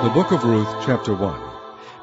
The Book of Ruth, chapter 1.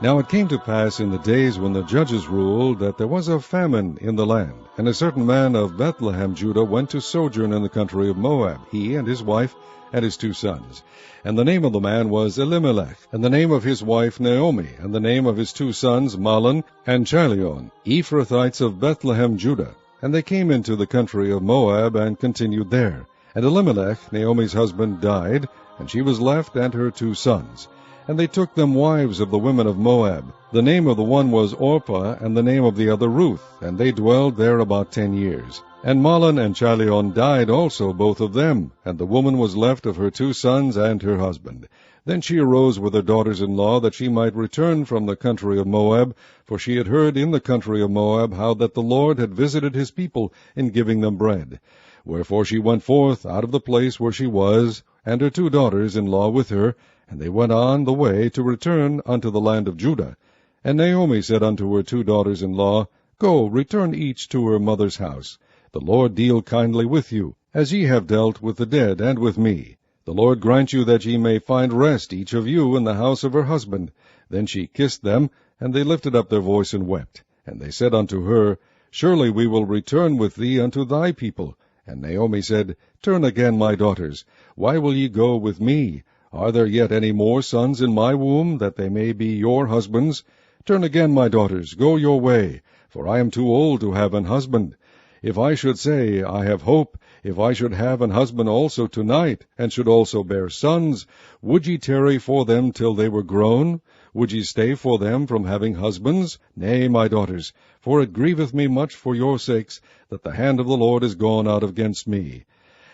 Now it came to pass in the days when the judges ruled that there was a famine in the land, and a certain man of Bethlehem, Judah, went to sojourn in the country of Moab, he and his wife and his 2 sons. And the name of the man was Elimelech, and the name of his wife Naomi, and the name of his 2 sons Mahlon and Chilion, Ephrathites of Bethlehem, Judah. And they came into the country of Moab and continued there. And Elimelech, Naomi's husband, died, and she was left and her 2 sons. And they took them wives of the women of Moab. The name of the one was Orpah, and the name of the other Ruth, and they dwelled there about 10 years. And Mahlon and Chilion died also, both of them, and the woman was left of her 2 sons and her husband. Then she arose with her daughters-in-law, that she might return from the country of Moab, for she had heard in the country of Moab how that the Lord had visited his people in giving them bread. Wherefore she went forth out of the place where she was, and her 2 daughters-in-law with her, and they went on the way to return unto the land of Judah. And Naomi said unto her 2 daughters-in-law, Go, return each to her mother's house. The Lord deal kindly with you, as ye have dealt with the dead and with me. The Lord grant you that ye may find rest, each of you, in the house of her husband. Then she kissed them, and they lifted up their voice and wept. And they said unto her, Surely we will return with thee unto thy people. And Naomi said, Turn again, my daughters. Why will ye go with me? Are there yet any more sons in my womb, that they may be your husbands? Turn again, my daughters, go your way, for I am too old to have an husband. If I should say, I have hope, if I should have an husband also tonight, and should also bear sons, would ye tarry for them till they were grown? Would ye stay for them from having husbands? Nay, my daughters, for it grieveth me much for your sakes, that the hand of the Lord is gone out against me.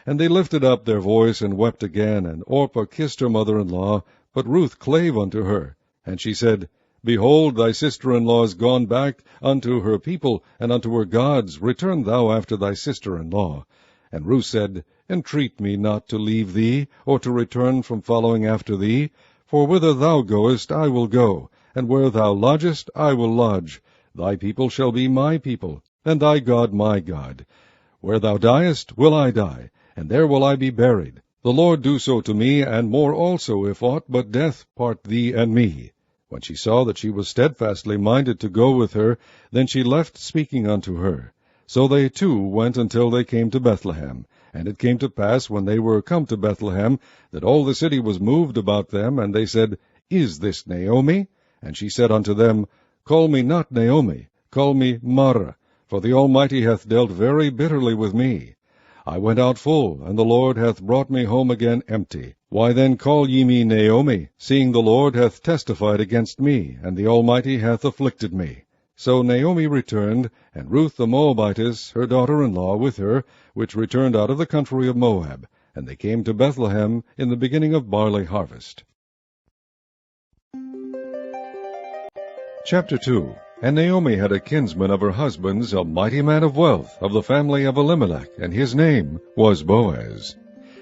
And they lifted up their voice and wept again, and Orpah kissed her mother-in-law, but Ruth clave unto her. And she said, Behold, thy sister-in-law is gone back unto her people, and unto her gods. Return thou after thy sister-in-law. And Ruth said, Entreat me not to leave thee, or to return from following after thee. For whither thou goest I will go, and where thou lodgest I will lodge. Thy people shall be my people, and thy God my God. Where thou diest will I die, and there will I be buried. The Lord do so to me, and more also, if aught but death part thee and me. When she saw that she was steadfastly minded to go with her, then she left speaking unto her. So they 2 went until they came to Bethlehem. And it came to pass, when they were come to Bethlehem, that all the city was moved about them, and they said, Is this Naomi? And she said unto them, Call me not Naomi, call me Mara, for the Almighty hath dealt very bitterly with me. I went out full, and the Lord hath brought me home again empty. Why then call ye me Naomi, seeing the Lord hath testified against me, and the Almighty hath afflicted me? So Naomi returned, and Ruth the Moabitess, her daughter-in-law, with her, which returned out of the country of Moab. And they came to Bethlehem in the beginning of barley harvest. Chapter 2. And Naomi had a kinsman of her husband's, a mighty man of wealth, of the family of Elimelech, and his name was Boaz.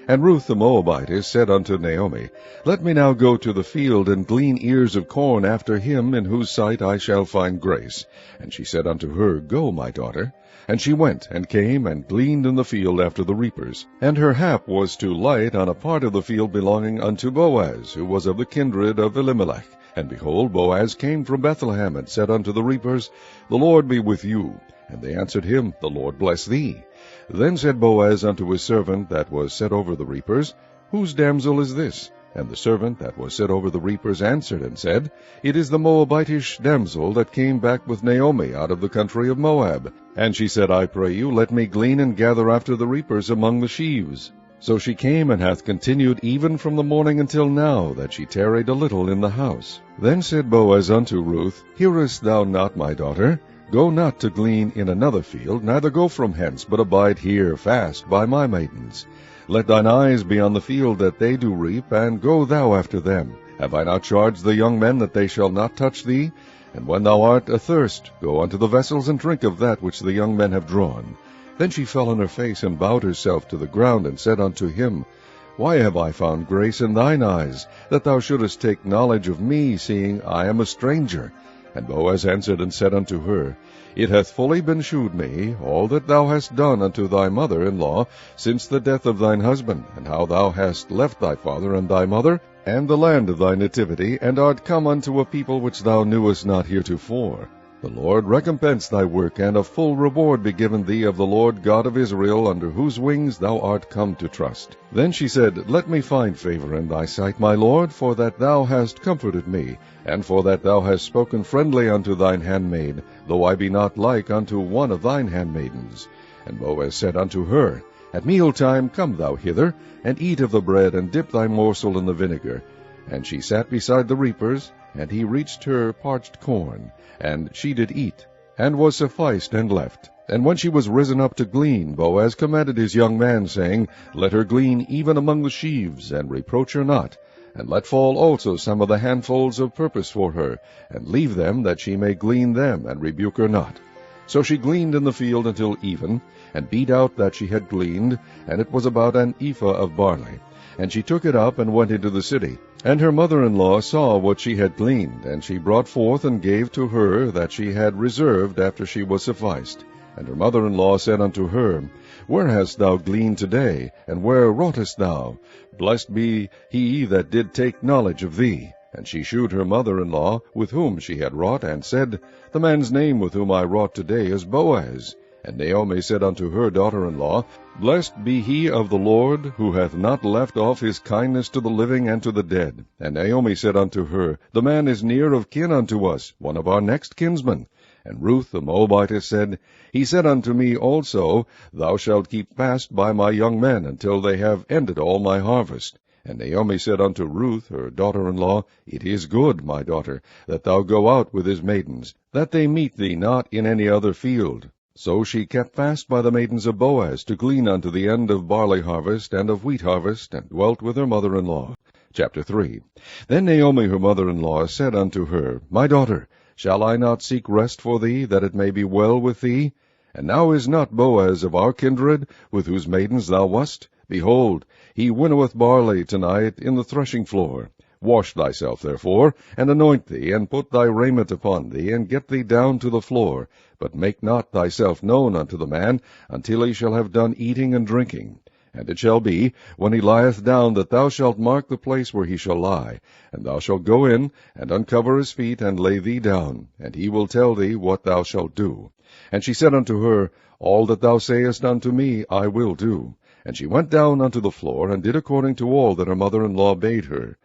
And Ruth the Moabitess said unto Naomi, Let me now go to the field, and glean ears of corn after him, in whose sight I shall find grace. And she said unto her, Go, my daughter. And she went, and came, and gleaned in the field after the reapers. And her hap was to light on a part of the field belonging unto Boaz, who was of the kindred of Elimelech. And behold, Boaz came from Bethlehem, and said unto the reapers, The Lord be with you. And they answered him, The Lord bless thee. Then said Boaz unto his servant that was set over the reapers, Whose damsel is this? And the servant that was set over the reapers answered and said, It is the Moabitish damsel that came back with Naomi out of the country of Moab. And she said, I pray you, let me glean and gather after the reapers among the sheaves. So she came, and hath continued even from the morning until now, that she tarried a little in the house. Then said Boaz unto Ruth, Hearest thou not, my daughter? Go not to glean in another field, neither go from hence, but abide here fast by my maidens. Let thine eyes be on the field that they do reap, and go thou after them. Have I not charged the young men that they shall not touch thee? And when thou art athirst, go unto the vessels, and drink of that which the young men have drawn. Then she fell on her face, and bowed herself to the ground, and said unto him, Why have I found grace in thine eyes, that thou shouldest take knowledge of me, seeing I am a stranger? And Boaz answered and said unto her, It hath fully been shewed me, all that thou hast done unto thy mother-in-law, since the death of thine husband, and how thou hast left thy father and thy mother, and the land of thy nativity, and art come unto a people which thou knewest not heretofore. The Lord recompense thy work, and a full reward be given thee of the Lord God of Israel, under whose wings thou art come to trust. Then she said, Let me find favor in thy sight, my Lord, for that thou hast comforted me, and for that thou hast spoken friendly unto thine handmaid, though I be not like unto one of thine handmaidens. And Boaz said unto her, At mealtime come thou hither, and eat of the bread, and dip thy morsel in the vinegar. And she sat beside the reapers, and he reached her parched corn, and she did eat, and was sufficed, and left. And when she was risen up to glean, Boaz commanded his young man, saying, Let her glean even among the sheaves, and reproach her not, and let fall also some of the handfuls of purpose for her, and leave them, that she may glean them, and rebuke her not. So she gleaned in the field until even, and beat out that she had gleaned, and it was about an ephah of barley. And she took it up, and went into the city. And her mother-in-law saw what she had gleaned, and she brought forth and gave to her that she had reserved after she was sufficed. And her mother-in-law said unto her, Where hast thou gleaned today, and where wroughtest thou? Blessed be he that did take knowledge of thee. And she shewed her mother-in-law with whom she had wrought, and said, The man's name with whom I wrought today is Boaz. And Naomi said unto her daughter-in-law, Blessed be he of the Lord, who hath not left off his kindness to the living and to the dead. And Naomi said unto her, The man is near of kin unto us, one of our next kinsmen. And Ruth the Moabitess said, He said unto me also, Thou shalt keep fast by my young men, until they have ended all my harvest. And Naomi said unto Ruth her daughter-in-law, It is good, my daughter, that thou go out with his maidens, that they meet thee not in any other field. So she kept fast by the maidens of Boaz, to glean unto the end of barley harvest and of wheat harvest, and dwelt with her mother-in-law. Chapter 3. Then Naomi her mother-in-law said unto her, My daughter, shall I not seek rest for thee, that it may be well with thee? And now is not Boaz of our kindred, with whose maidens thou wast? Behold, he winnoweth barley tonight in the threshing floor. Wash thyself, therefore, and anoint thee, and put thy raiment upon thee, and get thee down to the floor. But make not thyself known unto the man, until he shall have done eating and drinking. And it shall be, when he lieth down, that thou shalt mark the place where he shall lie. And thou shalt go in, and uncover his feet, and lay thee down, and he will tell thee what thou shalt do. And she said unto her, All that thou sayest unto me I will do. And she went down unto the floor, and did according to all that her mother-in-law bade her.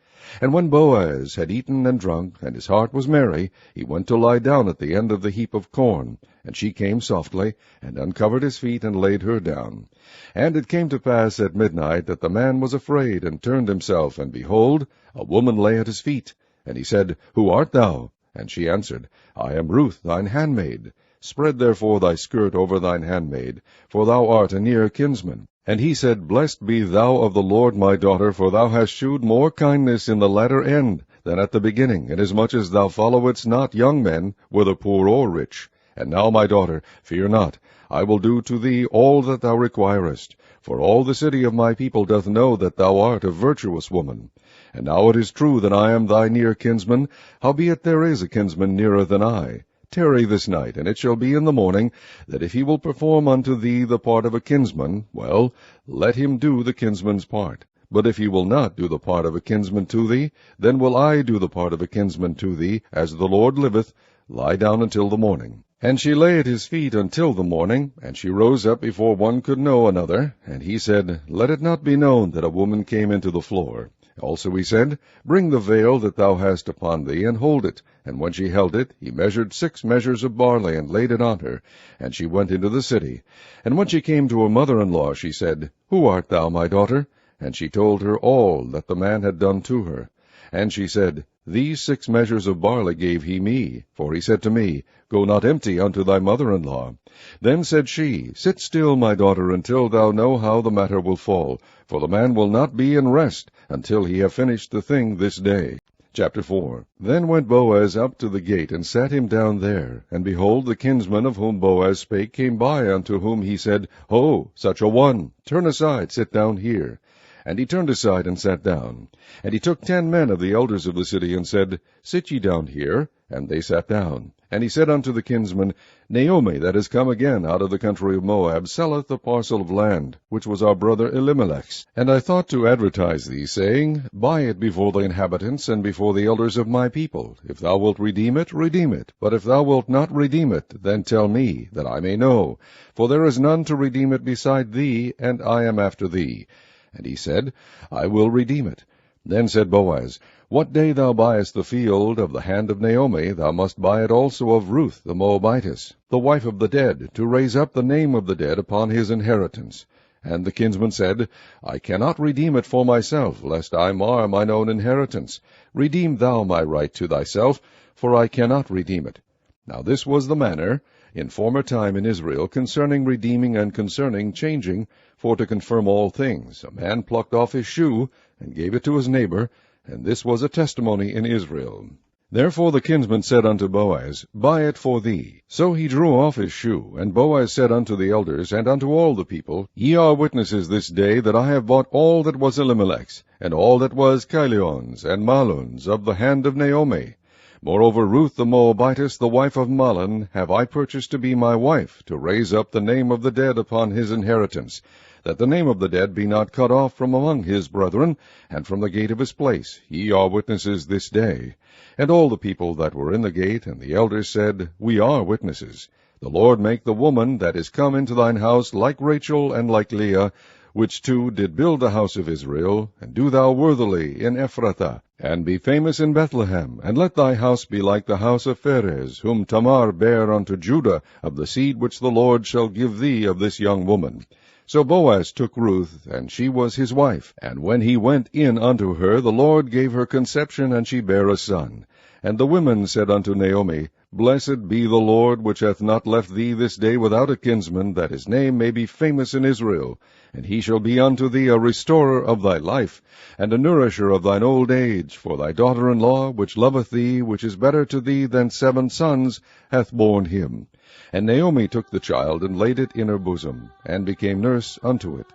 And when Boaz had eaten and drunk, and his heart was merry, he went to lie down at the end of the heap of corn. And she came softly, and uncovered his feet, and laid her down. And it came to pass at midnight, that the man was afraid, and turned himself, and behold, a woman lay at his feet. And he said, Who art thou? And she answered, I am Ruth thine handmaid. Spread therefore thy skirt over thine handmaid, for thou art a near kinsman. And he said, Blessed be thou of the Lord, my daughter, for thou hast shewed more kindness in the latter end than at the beginning, inasmuch as thou followedst not young men, whether poor or rich. And now, my daughter, fear not, I will do to thee all that thou requirest. For all the city of my people doth know that thou art a virtuous woman. And now it is true that I am thy near kinsman, howbeit there is a kinsman nearer than I. Tarry this night, and it shall be in the morning, that if he will perform unto thee the part of a kinsman, well, let him do the kinsman's part. But if he will not do the part of a kinsman to thee, then will I do the part of a kinsman to thee, as the Lord liveth. Lie down until the morning. And she lay at his feet until the morning, and she rose up before one could know another. And he said, Let it not be known that a woman came into the floor. Also he said, Bring the veil that thou hast upon thee, and hold it. And when she held it, he measured 6 measures of barley, and laid it on her. And she went into the city. And when she came to her mother-in-law, she said, Who art thou, my daughter? And she told her all that the man had done to her. And she said, These 6 measures of barley gave he me. For he said to me, Go not empty unto thy mother-in-law. Then said she, Sit still, my daughter, until thou know how the matter will fall. For the man will not be in rest, until he have finished the thing this day. Chapter 4. Then went Boaz up to the gate, and sat him down there. And behold, the kinsman of whom Boaz spake came by, unto whom he said, Ho, such a one! Turn aside, sit down here. And he turned aside, and sat down. And he took 10 men of the elders of the city, and said, Sit ye down here. And they sat down. And he said unto the kinsman, Naomi, that is come again out of the country of Moab, selleth a parcel of land, which was our brother Elimelech's. And I thought to advertise thee, saying, Buy it before the inhabitants, and before the elders of my people. If thou wilt redeem it, redeem it. But if thou wilt not redeem it, then tell me, that I may know. For there is none to redeem it beside thee, and I am after thee. And he said, I will redeem it. Then said Boaz, What day thou buyest the field of the hand of Naomi, thou must buy it also of Ruth the Moabitess, the wife of the dead, to raise up the name of the dead upon his inheritance. And the kinsman said, I cannot redeem it for myself, lest I mar mine own inheritance. Redeem thou my right to thyself, for I cannot redeem it. Now this was the manner in former time in Israel concerning redeeming and concerning changing, for to confirm all things. A man plucked off his shoe, and gave it to his neighbor, and this was a testimony in Israel. Therefore the kinsman said unto Boaz, Buy it for thee. So he drew off his shoe, and Boaz said unto the elders, and unto all the people, Ye are witnesses this day that I have bought all that was Elimelech's, and all that was Chilion's and Mahlon's of the hand of Naomi. Moreover, Ruth the Moabitess, the wife of Mahlon, have I purchased to be my wife, to raise up the name of the dead upon his inheritance, that the name of the dead be not cut off from among his brethren, and from the gate of his place. Ye are witnesses this day. And all the people that were in the gate, and the elders said, We are witnesses. The Lord make the woman that is come into thine house like Rachel and like Leah, which two did build the house of Israel, and do thou worthily in Ephrathah, and be famous in Bethlehem, and let thy house be like the house of Pharez, whom Tamar bare unto Judah, of the seed which the Lord shall give thee of this young woman. So Boaz took Ruth, and she was his wife. And when he went in unto her, the Lord gave her conception, and she bare a son. And the women said unto Naomi, Blessed be the Lord, which hath not left thee this day without a kinsman, that his name may be famous in Israel. And he shall be unto thee a restorer of thy life, and a nourisher of thine old age. For thy daughter-in-law, which loveth thee, which is better to thee than 7 sons, hath borne him. And Naomi took the child, and laid it in her bosom, and became nurse unto it.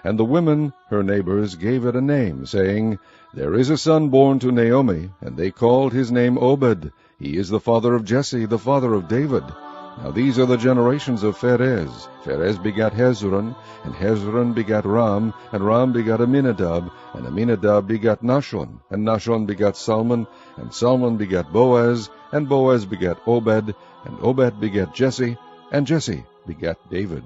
And the women, her neighbors, gave it a name, saying, There is a son born to Naomi, and they called his name Obed. He is the father of Jesse, the father of David. Now these are the generations of Pharez. Pharez begat Hezron, and Hezron begat Ram, and Ram begat Aminadab, and Aminadab begat Nahshon, and Nahshon begat Salmon, and Salmon begat Boaz, and Boaz begat Obed, and Obed begat Jesse, and Jesse begat David.